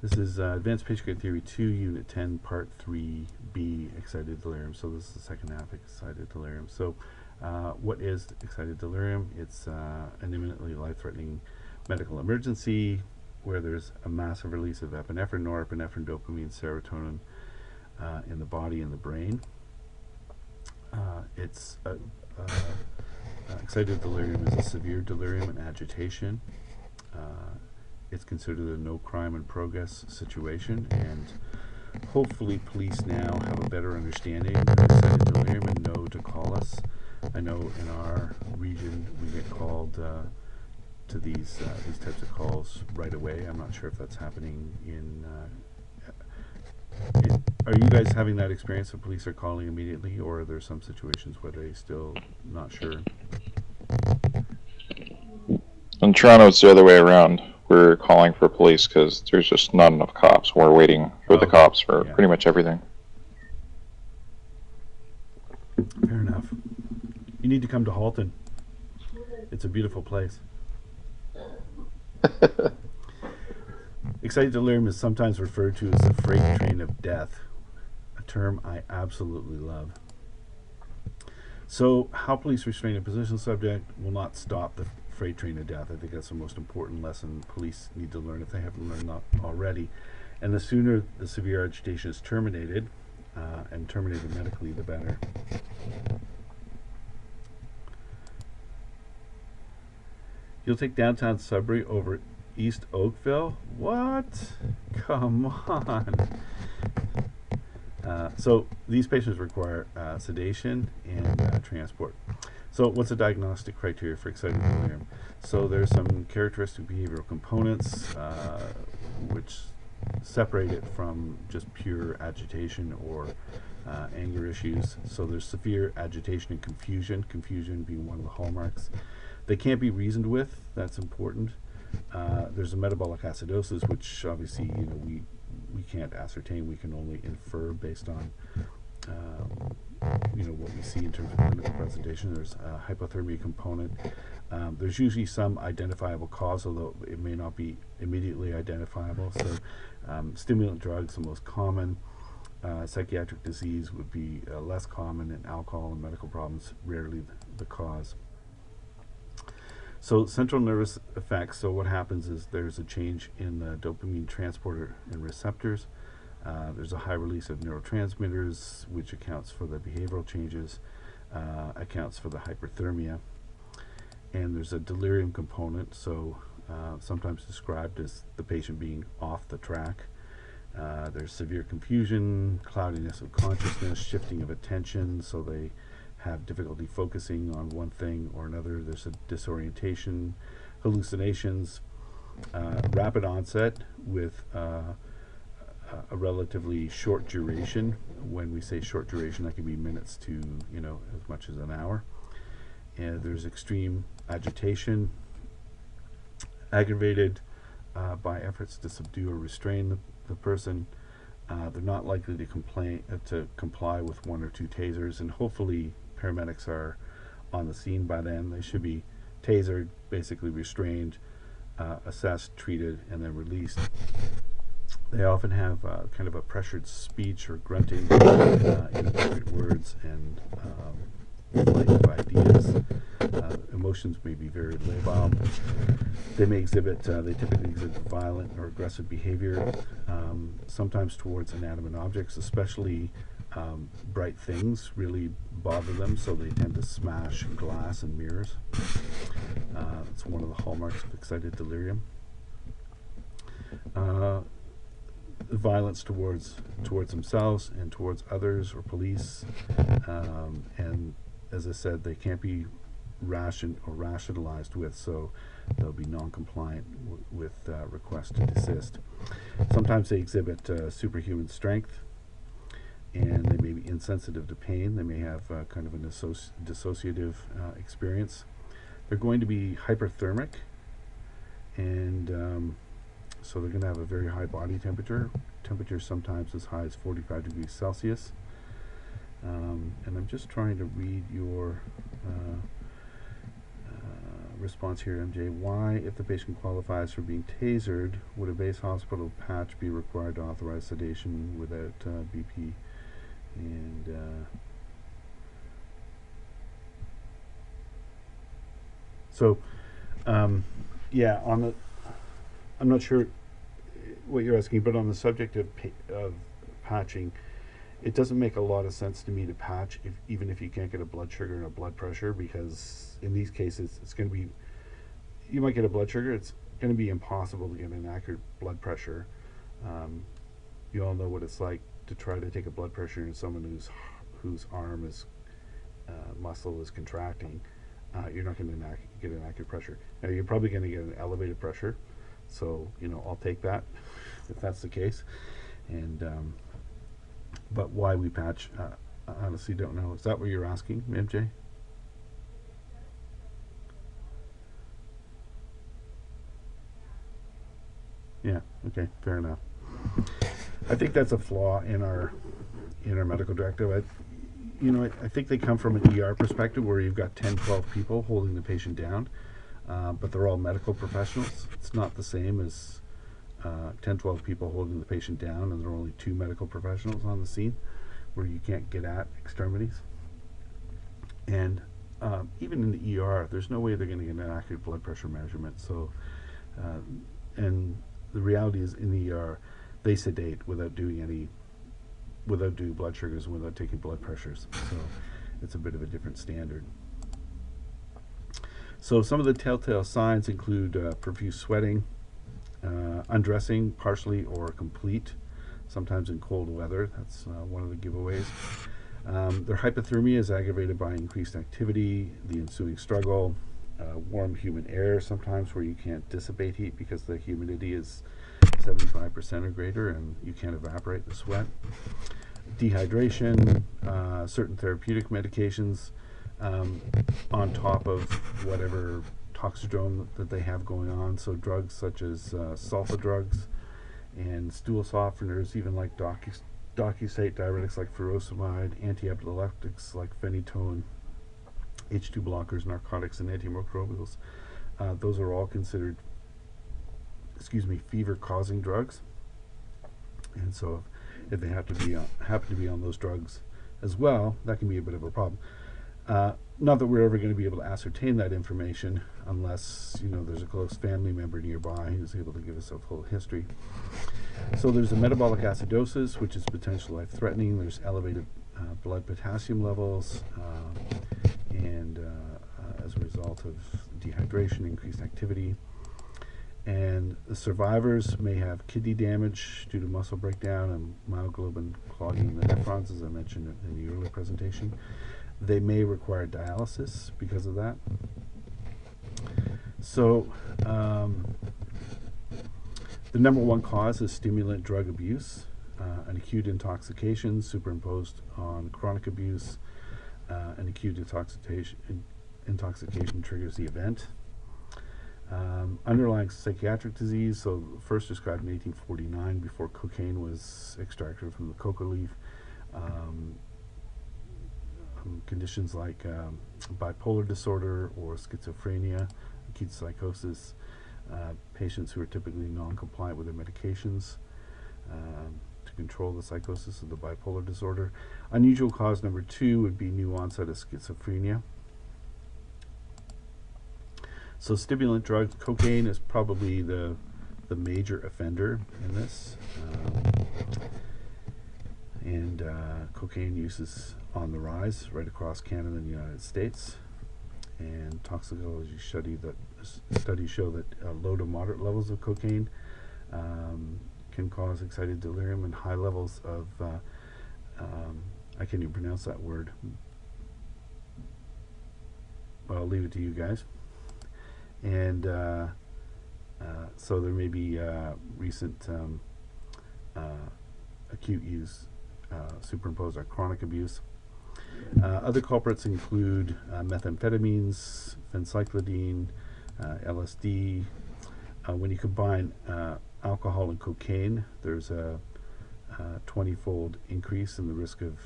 This is Advanced Patient Care Theory 2, Unit 10, Part 3B, Excited Delirium. So this is the second half, Excited Delirium. So what is excited delirium? It's an imminently life-threatening medical emergency where there's a massive release of epinephrine, norepinephrine, dopamine, serotonin in the body and the brain. Excited delirium is a severe delirium and agitation. It's considered a no crime in progress situation, and hopefully police now have a better understanding of excited delirium and know to call us. I know in our region we get called to these types of calls right away. I'm not sure if that's happening in. Are you guys having that experience of police are calling immediately, or are there some situations where they still not sure? In Toronto, it's the other way around. We're calling for police because there's just not enough cops. We're waiting for the cops for pretty much everything. Fair enough. You need to come to Halton. It's a beautiful place. Excited delirium is sometimes referred to as the freight train of death, a term I absolutely love. So, how police restrain a position subject will not stop the freight train of death. I think that's the most important lesson police need to learn if they haven't learned that already. And the sooner the severe agitation is terminated, and terminated medically, the better. You'll take downtown Sudbury over East Oakville? What? Come on. So these patients require sedation and transport. So what's the diagnostic criteria for excited delirium? So there's some characteristic behavioral components which separate it from just pure agitation or anger issues. So there's severe agitation and confusion, confusion being one of the hallmarks. They can't be reasoned with, that's important. There's a metabolic acidosis, which obviously we can't ascertain. We can only infer based on what we see in terms of clinical presentation. There's a hypothermia component. There's usually some identifiable cause, although it may not be immediately identifiable. So stimulant drugs, the most common. Psychiatric disease would be less common, and alcohol and medical problems rarely the cause. So central nervous effects, so what happens is there's a change in the dopamine transporter and receptors. There's a high release of neurotransmitters, which accounts for the behavioral changes, accounts for the hyperthermia. And there's a delirium component, so sometimes described as the patient being off the track. There's severe confusion, cloudiness of consciousness, shifting of attention, so they have difficulty focusing on one thing or another. There's a disorientation, hallucinations, rapid onset with a relatively short duration. When we say short duration, that can be minutes to as much as an hour. And there's extreme agitation, aggravated by efforts to subdue or restrain the person. They're not likely to comply with one or two tasers, and hopefully paramedics are on the scene by then. They should be tasered, basically restrained, assessed, treated, and then released. They often have kind of a pressured speech or grunting, inappropriate words, and flight of ideas. Emotions may be very labile. They typically exhibit violent or aggressive behavior, sometimes towards inanimate objects, especially bright things really bother them, so they tend to smash glass and mirrors. It's one of the hallmarks of excited delirium. Violence towards themselves and towards others or police, and as I said, they can't be rationalized with, so they'll be non-compliant with requests to desist. Sometimes they exhibit superhuman strength, and they may be insensitive to pain. They may have kind of an dissociative experience. They're going to be hyperthermic, and so they're going to have a very high body temperature sometimes as high as 45 degrees Celsius. And I'm just trying to read your response here, MJ. Why, if the patient qualifies for being tasered, would a base hospital patch be required to authorize sedation without BP? And so, yeah, on the, I'm not sure what you're asking, but on the subject of patching, it doesn't make a lot of sense to me to patch even if you can't get a blood sugar and a blood pressure, because in these cases it's going to be, you might get a blood sugar, it's going to be impossible to get an accurate blood pressure. You all know what it's like to try to take a blood pressure in someone whose arm is muscle is contracting. You're not going to get an accurate pressure. Now you're probably going to get an elevated pressure, so I'll take that if that's the case. And but why we patch, I honestly don't know. Is that what you're asking, MJ? Yeah. Okay. Fair enough. I think that's a flaw in our medical directive. I think they come from an ER perspective where you've got 10, 12 people holding the patient down, but they're all medical professionals. It's not the same as 10, 12 people holding the patient down and there are only 2 medical professionals on the scene, where you can't get at extremities. And even in the ER, there's no way they're going to get an accurate blood pressure measurement. So, and the reality is, in the ER, they sedate without doing blood sugars and without taking blood pressures. So it's a bit of a different standard. So some of the telltale signs include profuse sweating, undressing partially or complete, sometimes in cold weather. That's one of the giveaways. Their hypothermia is aggravated by increased activity, the ensuing struggle, warm humid air sometimes where you can't dissipate heat because the humidity is 75% or greater and you can't evaporate the sweat. Dehydration, certain therapeutic medications on top of whatever toxidrome that they have going on. So drugs such as sulfa drugs and stool softeners, even like docusate diuretics like furosemide, anti-epileptics like phenytoin, H2 blockers, narcotics, and antimicrobials. Those are all considered, fever-causing drugs. And so if they happen to be on those drugs as well, that can be a bit of a problem. Not that we're ever going to be able to ascertain that information unless there's a close family member nearby who's able to give us a full history. So there's a metabolic acidosis, which is potentially life-threatening. There's elevated blood potassium levels, and as a result of dehydration, increased activity. And the survivors may have kidney damage due to muscle breakdown and myoglobin clogging the nephrons, as I mentioned in the earlier presentation. They may require dialysis because of that. So the number one cause is stimulant drug abuse, an acute intoxication superimposed on chronic abuse. An acute intoxication triggers the event. Underlying psychiatric disease, so first described in 1849 before cocaine was extracted from the coca leaf. Conditions like bipolar disorder or schizophrenia, acute psychosis, patients who are typically non-compliant with their medications to control the psychosis of the bipolar disorder. Unusual cause number 2 would be new onset of schizophrenia. So stimulant drugs, cocaine is probably the major offender in this. And cocaine use is on the rise right across Canada and the United States. And toxicology studies show that low to moderate levels of cocaine can cause excited delirium, and high levels of, I can't even pronounce that word, but I'll leave it to you guys. And so there may be recent acute use superimposed on chronic abuse. Other culprits include methamphetamines, phencyclidine, LSD. When you combine alcohol and cocaine, there's a 20-fold increase in the risk of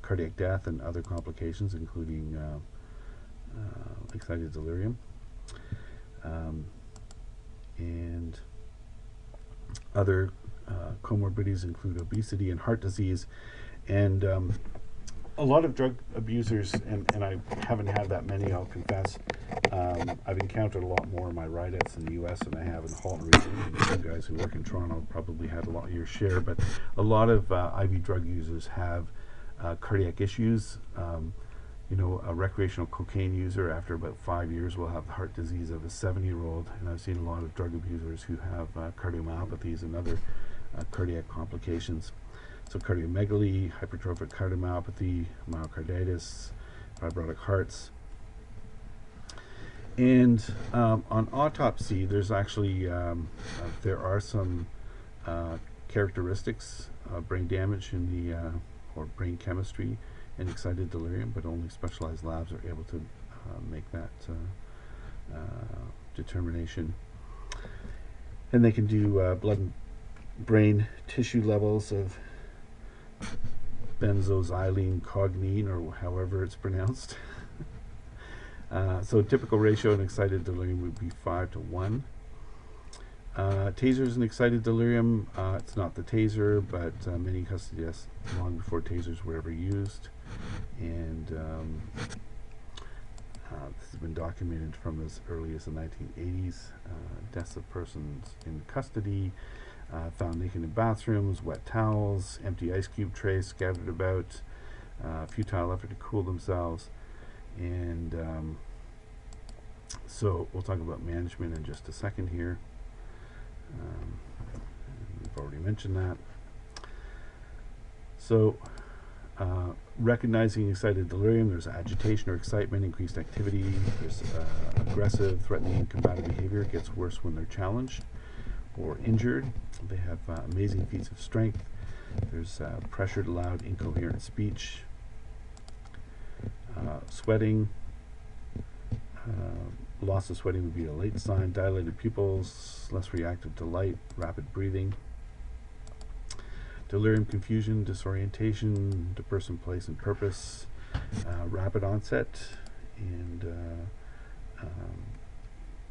cardiac death and other complications, including excited delirium. And other comorbidities include obesity and heart disease. And a lot of drug abusers, and I haven't had that many, I'll confess. I've encountered a lot more in my ride-outs in the U.S. than I have in Halton recently. You guys who work in Toronto probably had a lot of your share, but a lot of IV drug users have cardiac issues. A recreational cocaine user after about 5 years will have the heart disease of a 70-year-old, and I've seen a lot of drug abusers who have cardiomyopathies and other cardiac complications. So cardiomegaly, hypertrophic cardiomyopathy, myocarditis, fibrotic hearts. And on autopsy, there's actually there are some characteristics of brain damage in the or brain chemistry in excited delirium, but only specialized labs are able to make that determination. And they can do blood and brain tissue levels of benzoxylene cognine, or however it's pronounced. So typical ratio in excited delirium would be 5 to 1. Tasers in excited delirium, it's not the taser, but many custody deaths long before tasers were ever used. And this has been documented from as early as the 1980s. Deaths of persons in custody, found naked in bathrooms, wet towels, empty ice cube trays scattered about, futile effort to cool themselves. And so we'll talk about management in just a second here. We've already mentioned that. So recognizing excited delirium, there's agitation or excitement, increased activity, there's aggressive, threatening, combative behavior. It gets worse when they're challenged or injured. They have amazing feats of strength. There's pressured, loud, incoherent speech, sweating. Loss of sweating would be a late sign. Dilated pupils, less reactive to light, rapid breathing. Delirium, confusion, disorientation, to person, place, and purpose. Rapid onset, and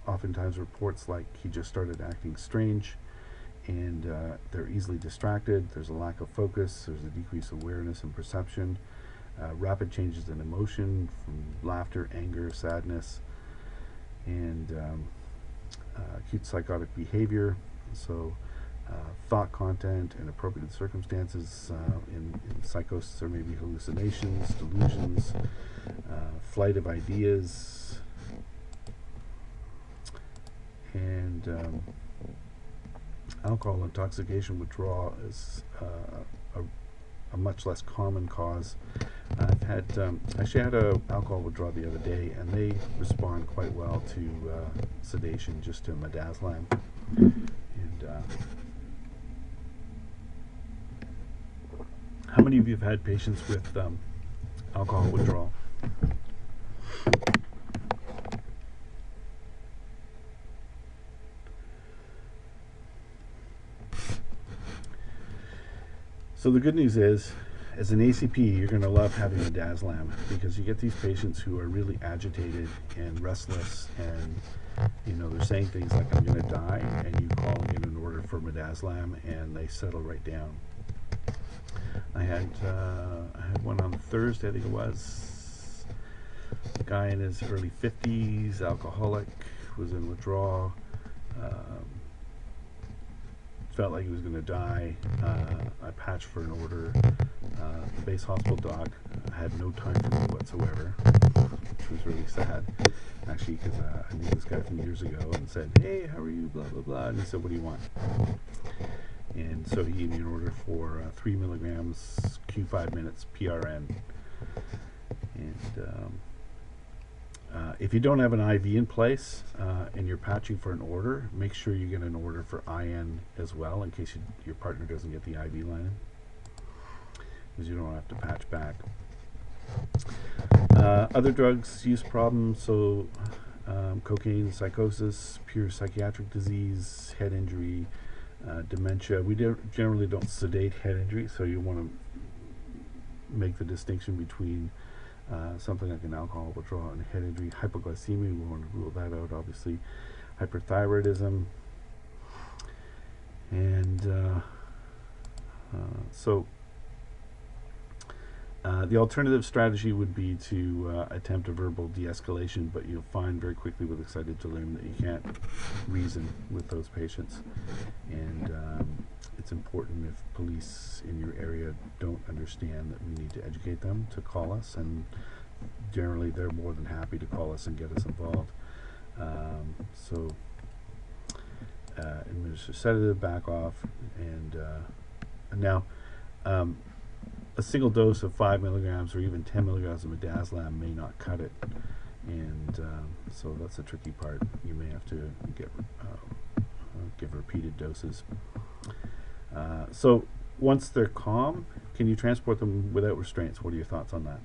oftentimes reports like he just started acting strange, and they're easily distracted. There's a lack of focus. There's a decrease of awareness and perception. Rapid changes in emotion from laughter, anger, sadness, and acute psychotic behavior. So thought content and appropriate circumstances. In psychosis, there may be hallucinations, delusions, flight of ideas, and alcohol intoxication withdrawal is a much less common cause. I've had actually had a alcohol withdrawal the other day, and they respond quite well to sedation, just to midazolam. And how many of you have had patients with alcohol withdrawal? So the good news is, as an ACP, you're going to love having midazolam, because you get these patients who are really agitated and restless, and they're saying things like, "I'm going to die," and you call in an order for midazolam, and they settle right down. I had one on Thursday, I think it was. A guy in his early 50s, alcoholic, was in withdrawal. Felt like he was going to die. I patched for an order. The base hospital doc had no time for me whatsoever, which was really sad, actually, because I knew this guy from years ago and said, "Hey, how are you, blah, blah, blah," and he said, "What do you want?" And so he gave me an order for 3 milligrams, Q5 minutes, PRN. And if you don't have an IV in place and you're patching for an order, make sure you get an order for IN as well, in case your partner doesn't get the IV line in, because you don't have to patch back. Other drugs use problems, so cocaine, psychosis, pure psychiatric disease, head injury, dementia. We generally don't sedate head injury, so you want to make the distinction between something like an alcohol withdrawal and head injury. Hypoglycemia, we want to rule that out, obviously. Hyperthyroidism. And the alternative strategy would be to attempt a verbal de-escalation, but you'll find very quickly with excited delirium that you can't reason with those patients. And it's important, if police in your area don't understand, that we need to educate them to call us, and generally they're more than happy to call us and get us involved. Administer sedative, back off, and now a single dose of 5 milligrams or even 10 milligrams of midazolam may not cut it, and so that's a tricky part. You may have to give repeated doses. So once they're calm, can you transport them without restraints? What are your thoughts on that?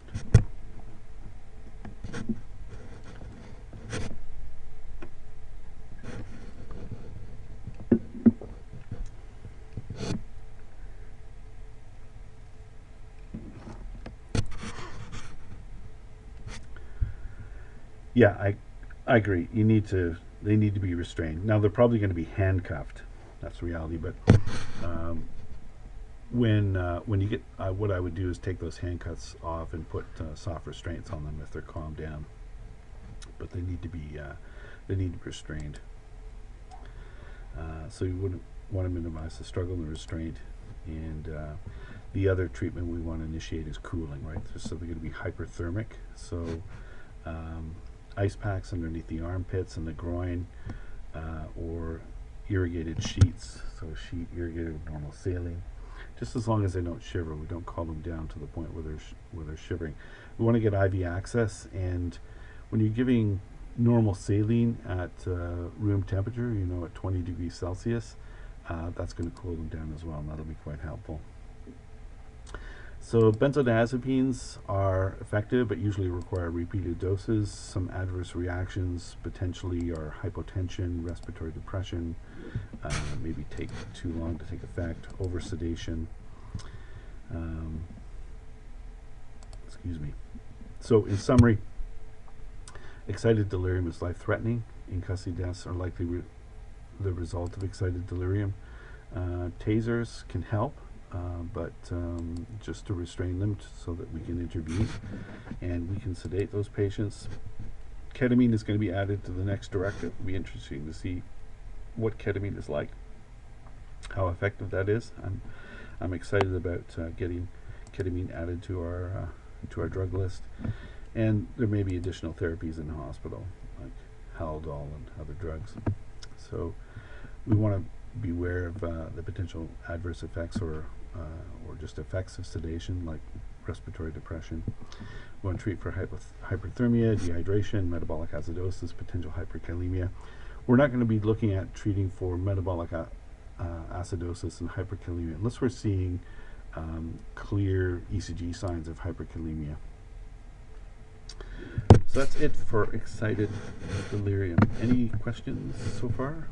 Yeah, I agree. They need to be restrained. Now they're probably going to be handcuffed. That's reality. But when you get, what I would do is take those handcuffs off and put soft restraints on them if they're calmed down. But they need to be restrained. So you wouldn't want to minimize the struggle and restraint. And the other treatment we want to initiate is cooling, right? So they're going to be hyperthermic. So ice packs underneath the armpits and the groin, or irrigated sheets. So a sheet irrigated with normal saline, just as long as they don't shiver. We don't calm them down to the point where they're shivering. We want to get IV access, and when you're giving normal saline at room temperature, at 20 degrees Celsius, that's going to cool them down as well, and that'll be quite helpful. So benzodiazepines are effective, but usually require repeated doses. Some adverse reactions potentially are hypotension, respiratory depression, maybe take too long to take effect, over-sedation. Excuse me. So in summary, excited delirium is life-threatening. In-custody deaths are likely the result of excited delirium. Tasers can help. But just to restrain them so that we can intervene and we can sedate those patients. Ketamine is going to be added to the next directive. It'll be interesting to see what ketamine is like, how effective that is. I'm excited about getting ketamine added to our drug list, and there may be additional therapies in the hospital like Haldol and other drugs. So we want to beware of the potential adverse effects or just effects of sedation, like respiratory depression. We want to treat for hyperthermia, dehydration, metabolic acidosis, potential hyperkalemia. We're not going to be looking at treating for metabolic acidosis and hyperkalemia unless we're seeing clear ECG signs of hyperkalemia. So that's it for excited delirium. Any questions so far?